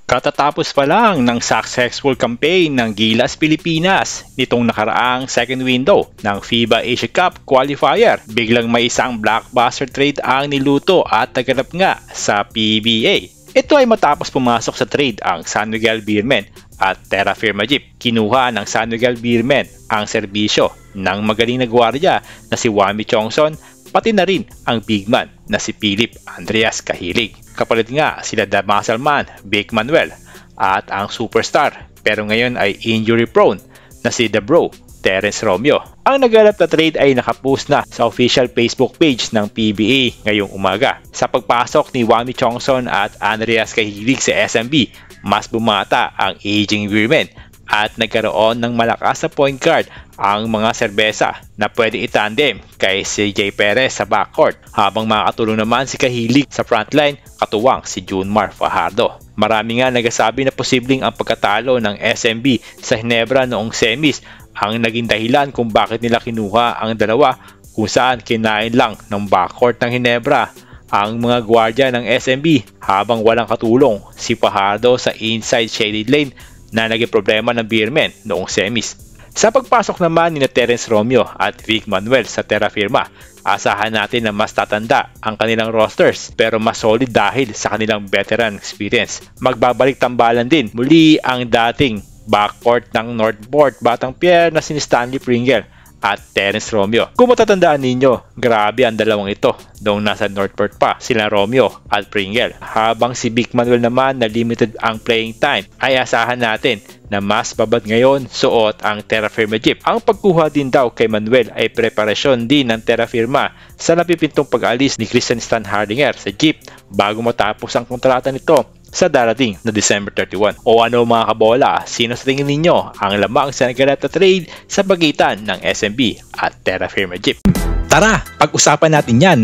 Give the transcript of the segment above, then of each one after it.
Katatapos pa lang ng successful campaign ng Gilas Pilipinas nitong nakaraang second window ng FIBA Asia Cup qualifier, biglang may isang blockbuster trade ang niluto at naganap nga sa PBA. Ito ay matapos pumasok sa trade ang San Miguel Beermen at Terra Firma Jeep. Kinuha ng San Miguel Beermen ang serbisyo ng magaling na gwardiya na si Wami Chongson, pati na rin ang big man na si Philip Andreas Cahilig. Kapalit nga sila The Muscle Man, Vic Manuel at ang superstar pero ngayon ay injury prone na si The Bro, Terence Romeo. Ang naganap na trade ay nakapost na sa official Facebook page ng PBA ngayong umaga. Sa pagpasok ni Wami Chongson at Andreas Cahilig sa SMB, mas bumata ang aging Beermen at nagkaroon ng malakas na point guard ang mga serbesa na pwede itandem kay CJ Perez sa backcourt habang makakatulong naman si Cahilig sa frontline katuwang si Junmar Fajardo. Marami nga nagsasabi na posibleng ang pagkatalo ng SMB sa Ginebra noong semis ang naging dahilan kung bakit nila kinuha ang dalawa, kung saan kinain lang ng backcourt ng Ginebra ang mga gwardya ng SMB habang walang katulong si Fajardo sa inside shaded lane na naging problema ng Beermen noong semis. Sa pagpasok naman ni Terence Romeo at Vic Manuel sa Terra Firma, asahan natin na mas tatanda ang kanilang rosters pero mas solid dahil sa kanilang veteran experience. Magbabalik tambalan din muli ang dating backcourt ng Northport Batang Pier na si Stanley Pringle at Terence Romeo. Kung matatandaan ninyo, grabe ang dalawang ito noong nasa Northport pa sila Romeo at Pringle. Habang si Vic Manuel naman na limited ang playing time, ay asahan natin na mas babad ngayon suot ang Terra Firma Jeep. Ang pagkuha din daw kay Manuel ay preparasyon din ng Terra Firma sa napipintong pag-alis ni Christian Stan Hardinger sa Jeep bago matapos ang kontrata nito sa darating na December 31. O ano mga kabola, sino sa tingin ninyo ang lamang sa naganap na trade sa pagitan ng SMB at Terra Firma Jeep? Tara, pag-usapan natin yan!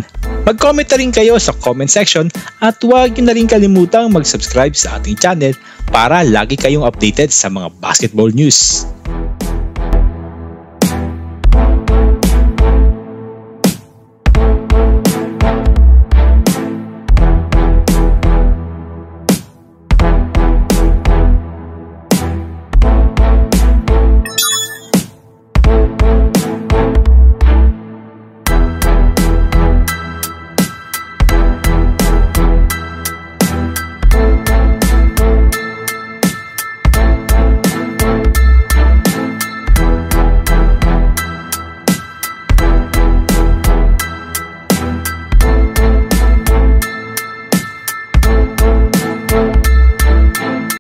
Mag-comment na rin kayo sa comment section at huwag nyo na rin kalimutang mag-subscribe sa ating channel para lagi kayong updated sa mga basketball news.